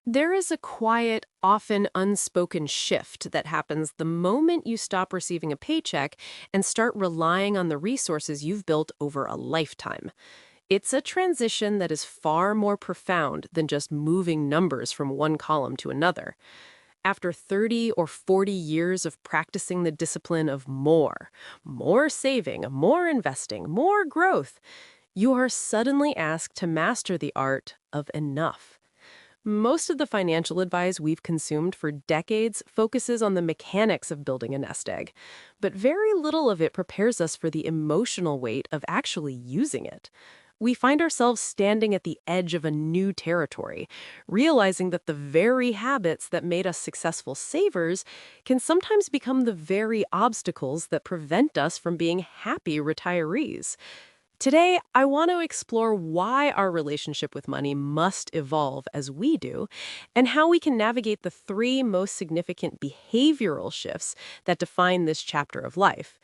There is a quiet, often unspoken shift that happens the moment you stop receiving a paycheck and start relying on the resources you've built over a lifetime. It's a transition that is far more profound than just moving numbers from one column to another. After 30 or 40 years of practicing the discipline of more saving, more investing, more growth, you are suddenly asked to master the art of enough. Most of the financial advice we've consumed for decades focuses on the mechanics of building a nest egg, but very little of it prepares us for the emotional weight of actually using it. We find ourselves standing at the edge of a new territory, realizing that the very habits that made us successful savers can sometimes become the very obstacles that prevent us from being happy retirees. Today, I want to explore why our relationship with money must evolve as we do, and how we can navigate the three most significant behavioral shifts that define this chapter of life.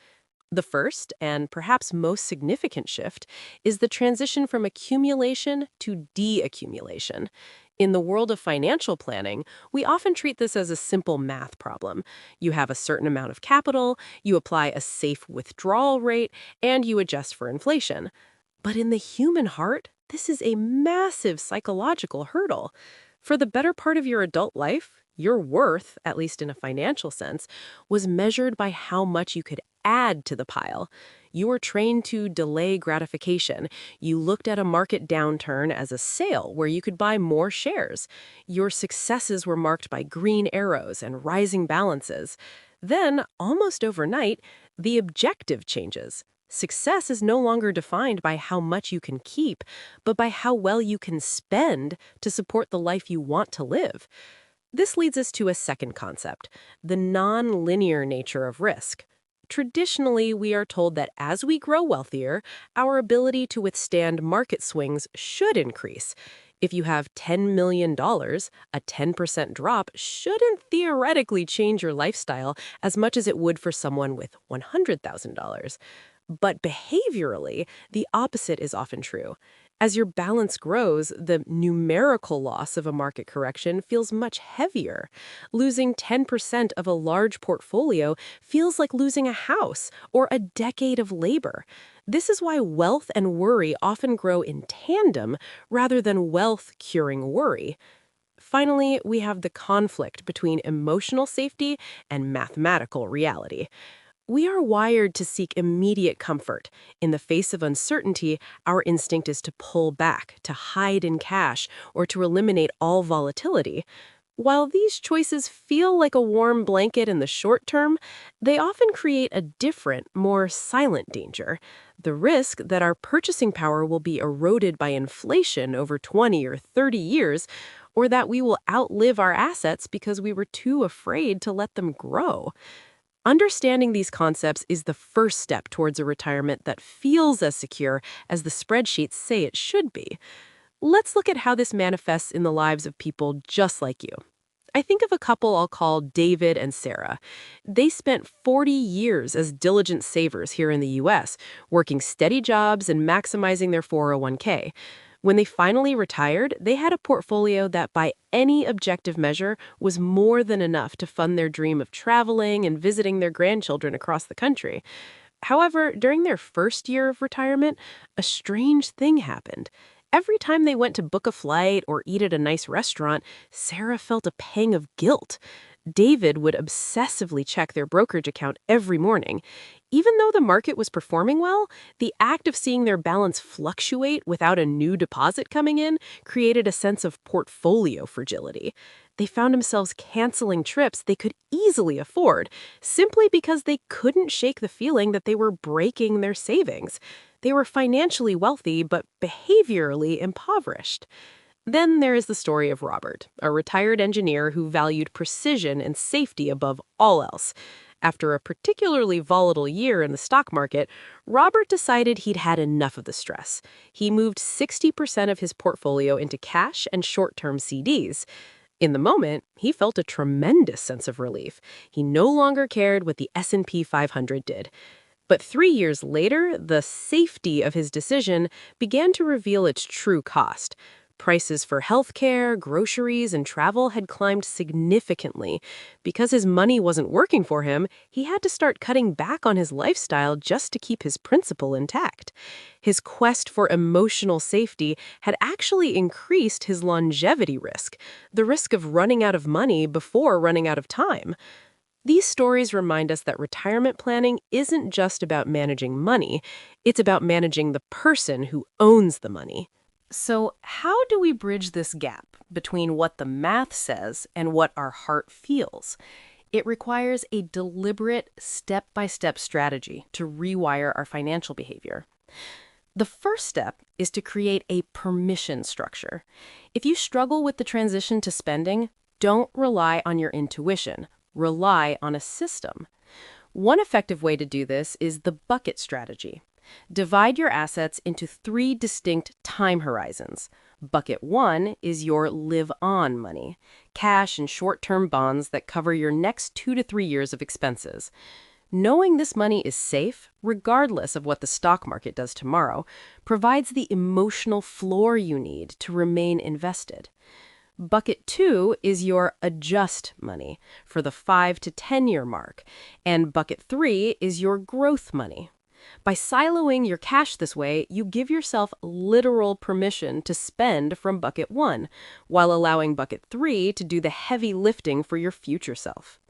The first, and perhaps most significant shift, is the transition from accumulation to deaccumulation. In the world of financial planning, we often treat this as a simple math problem. You have a certain amount of capital, you apply a safe withdrawal rate, and you adjust for inflation. But in the human heart, this is a massive psychological hurdle. For the better part of your adult life, your worth, at least in a financial sense, was measured by how much you could add to the pile. You were trained to delay gratification. You looked at a market downturn as a sale where you could buy more shares. Your successes were marked by green arrows and rising balances. Then, almost overnight, the objective changes. Success is no longer defined by how much you can keep, but by how well you can spend to support the life you want to live. This leads us to a second concept, the non-linear nature of risk. Traditionally, we are told that as we grow wealthier, our ability to withstand market swings should increase. If you have $10 million, a 10% drop shouldn't theoretically change your lifestyle as much as it would for someone with $100,000. But behaviorally, the opposite is often true. As your balance grows, the numerical loss of a market correction feels much heavier. Losing 10% of a large portfolio feels like losing a house or a decade of labor. This is why wealth and worry often grow in tandem rather than wealth curing worry. Finally, we have the conflict between emotional safety and mathematical reality. We are wired to seek immediate comfort. In the face of uncertainty, our instinct is to pull back, to hide in cash, or to eliminate all volatility. While these choices feel like a warm blanket in the short term, they often create a different, more silent danger. The risk that our purchasing power will be eroded by inflation over 20 or 30 years, or that we will outlive our assets because we were too afraid to let them grow. Understanding these concepts is the first step towards a retirement that feels as secure as the spreadsheets say it should be. Let's look at how this manifests in the lives of people just like you. I think of a couple I'll call David and Sarah. They spent 40 years as diligent savers here in the US, working steady jobs and maximizing their 401k. When they finally retired, they had a portfolio that by any objective measure was more than enough to fund their dream of traveling and visiting their grandchildren across the country. However, during their first year of retirement, a strange thing happened. Every time they went to book a flight or eat at a nice restaurant, Sarah felt a pang of guilt. David would obsessively check their brokerage account every morning. Even though the market was performing well, the act of seeing their balance fluctuate without a new deposit coming in created a sense of portfolio fragility. They found themselves canceling trips they could easily afford simply because they couldn't shake the feeling that they were breaking their savings. They were financially wealthy but behaviorally impoverished. Then there is the story of Robert, a retired engineer who valued precision and safety above all else. After a particularly volatile year in the stock market, Robert decided he'd had enough of the stress. He moved 60% of his portfolio into cash and short-term CDs. In the moment, he felt a tremendous sense of relief. He no longer cared what the S&P 500 did. But 3 years later, the safety of his decision began to reveal its true cost. Prices for healthcare, groceries, and travel had climbed significantly. Because his money wasn't working for him, he had to start cutting back on his lifestyle just to keep his principal intact. His quest for emotional safety had actually increased his longevity risk, the risk of running out of money before running out of time. These stories remind us that retirement planning isn't just about managing money, it's about managing the person who owns the money. So, how do we bridge this gap between what the math says and what our heart feels? It requires a deliberate, step-by-step strategy to rewire our financial behavior. The first step is to create a permission structure. If you struggle with the transition to spending, don't rely on your intuition. Rely on a system. One effective way to do this is the bucket strategy. Divide your assets into 3 distinct time horizons. Bucket 1 is your live-on money, cash and short-term bonds that cover your next 2 to 3 years of expenses. Knowing this money is safe, regardless of what the stock market does tomorrow, provides the emotional floor you need to remain invested. Bucket 2 is your adjust money for the 5 to 10-year mark, and bucket 3 is your growth money. By siloing your cash this way, you give yourself literal permission to spend from bucket 1, while allowing bucket 3 to do the heavy lifting for your future self.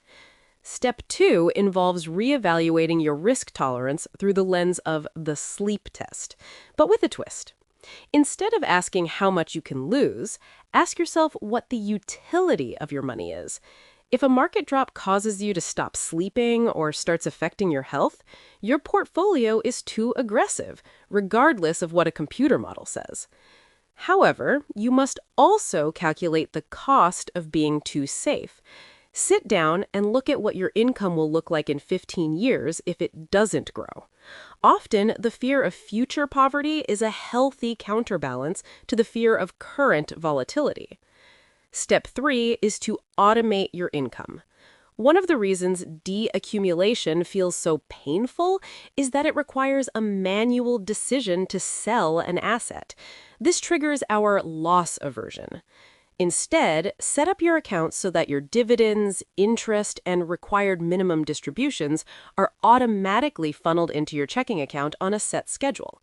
Step 2 involves reevaluating your risk tolerance through the lens of the sleep test, but with a twist. Instead of asking how much you can lose, ask yourself what the utility of your money is. If a market drop causes you to stop sleeping or starts affecting your health, your portfolio is too aggressive, regardless of what a computer model says. However, you must also calculate the cost of being too safe. Sit down and look at what your income will look like in 15 years if it doesn't grow. Often, the fear of future poverty is a healthy counterbalance to the fear of current volatility. Step 3 is to automate your income. One of the reasons de-accumulation feels so painful is that it requires a manual decision to sell an asset. This triggers our loss aversion. Instead, set up your accounts so that your dividends, interest, and required minimum distributions are automatically funneled into your checking account on a set schedule.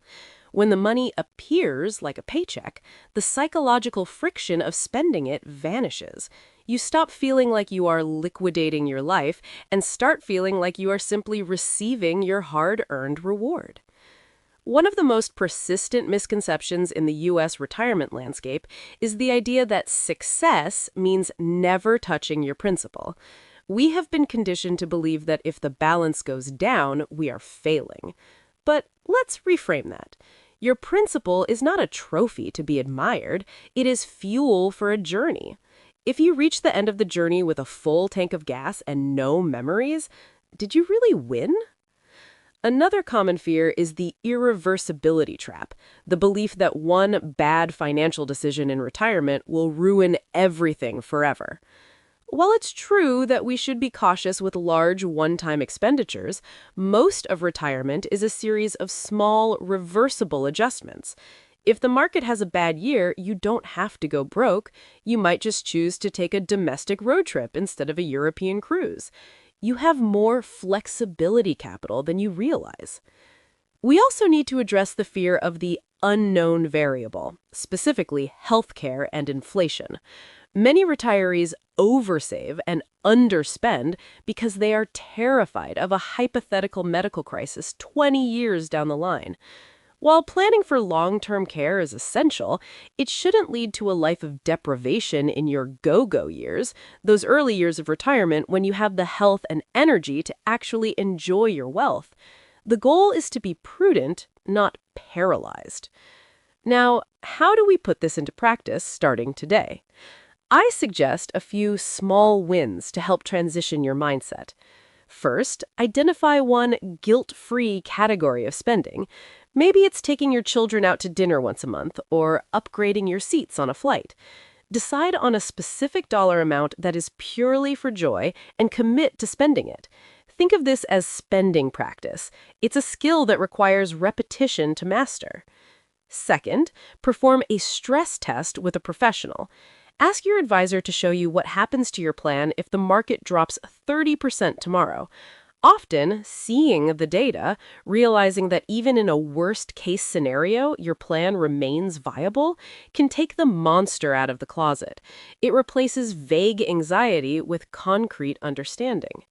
When the money appears like a paycheck, the psychological friction of spending it vanishes. You stop feeling like you are liquidating your life and start feeling like you are simply receiving your hard-earned reward. One of the most persistent misconceptions in the U.S. retirement landscape is the idea that success means never touching your principal. We have been conditioned to believe that if the balance goes down, we are failing. But let's reframe that. Your principal is not a trophy to be admired. It is fuel for a journey. If you reach the end of the journey with a full tank of gas and no memories, did you really win? Another common fear is the irreversibility trap, the belief that one bad financial decision in retirement will ruin everything forever. While it's true that we should be cautious with large one-time expenditures, most of retirement is a series of small, reversible adjustments. If the market has a bad year, you don't have to go broke. You might just choose to take a domestic road trip instead of a European cruise. You have more flexibility capital than you realize. We also need to address the fear of the unknown variable, specifically healthcare and inflation. Many retirees oversave and underspend because they are terrified of a hypothetical medical crisis 20 years down the line. While planning for long-term care is essential, it shouldn't lead to a life of deprivation in your go-go years, those early years of retirement when you have the health and energy to actually enjoy your wealth. The goal is to be prudent, not paralyzed. Now, how do we put this into practice starting today? I suggest a few small wins to help transition your mindset. First, identify one guilt-free category of spending. Maybe it's taking your children out to dinner once a month or upgrading your seats on a flight. Decide on a specific dollar amount that is purely for joy and commit to spending it. Think of this as spending practice. It's a skill that requires repetition to master. Second, perform a stress test with a professional. Ask your advisor to show you what happens to your plan if the market drops 30% tomorrow. Often, seeing the data, realizing that even in a worst case scenario, your plan remains viable, can take the monster out of the closet. It replaces vague anxiety with concrete understanding.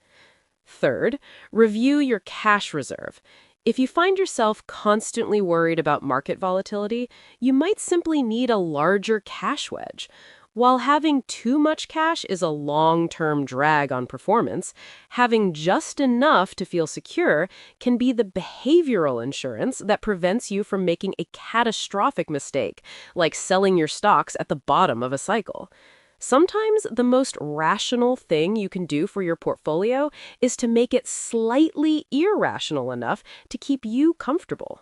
Third, review your cash reserve. If you find yourself constantly worried about market volatility, you might simply need a larger cash wedge. While having too much cash is a long-term drag on performance, having just enough to feel secure can be the behavioral insurance that prevents you from making a catastrophic mistake, like selling your stocks at the bottom of a cycle. Sometimes the most rational thing you can do for your portfolio is to make it slightly irrational enough to keep you comfortable.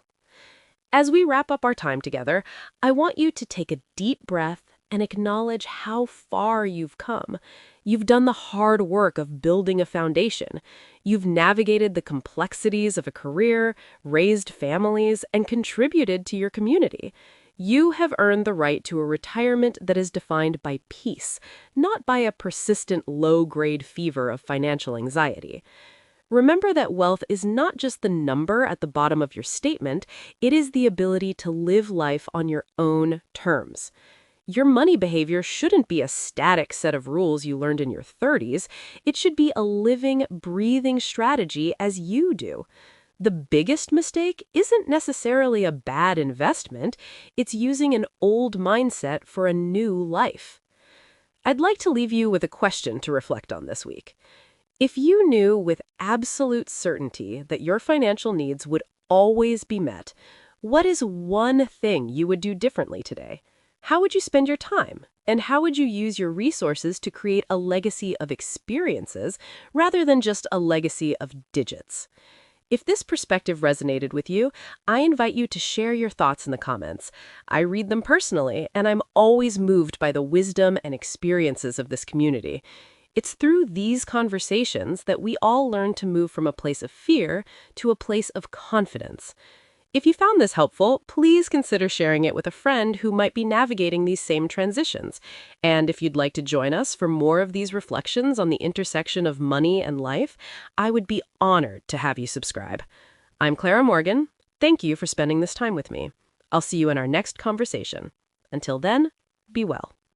As we wrap up our time together, I want you to take a deep breath and acknowledge how far you've come. You've done the hard work of building a foundation. You've navigated the complexities of a career, raised families, and contributed to your community. You have earned the right to a retirement that is defined by peace, not by a persistent low-grade fever of financial anxiety. Remember that wealth is not just the number at the bottom of your statement, it is the ability to live life on your own terms. Your money behavior shouldn't be a static set of rules you learned in your 30s. It should be a living, breathing strategy as you do. The biggest mistake isn't necessarily a bad investment. It's using an old mindset for a new life. I'd like to leave you with a question to reflect on this week. If you knew with absolute certainty that your financial needs would always be met, what is one thing you would do differently today? How would you spend your time? And how would you use your resources to create a legacy of experiences rather than just a legacy of digits? If this perspective resonated with you, I invite you to share your thoughts in the comments. I read them personally, and I'm always moved by the wisdom and experiences of this community. It's through these conversations that we all learn to move from a place of fear to a place of confidence. If you found this helpful, please consider sharing it with a friend who might be navigating these same transitions. And if you'd like to join us for more of these reflections on the intersection of money and life, I would be honored to have you subscribe. I'm Clara Morgan. Thank you for spending this time with me. I'll see you in our next conversation. Until then, be well.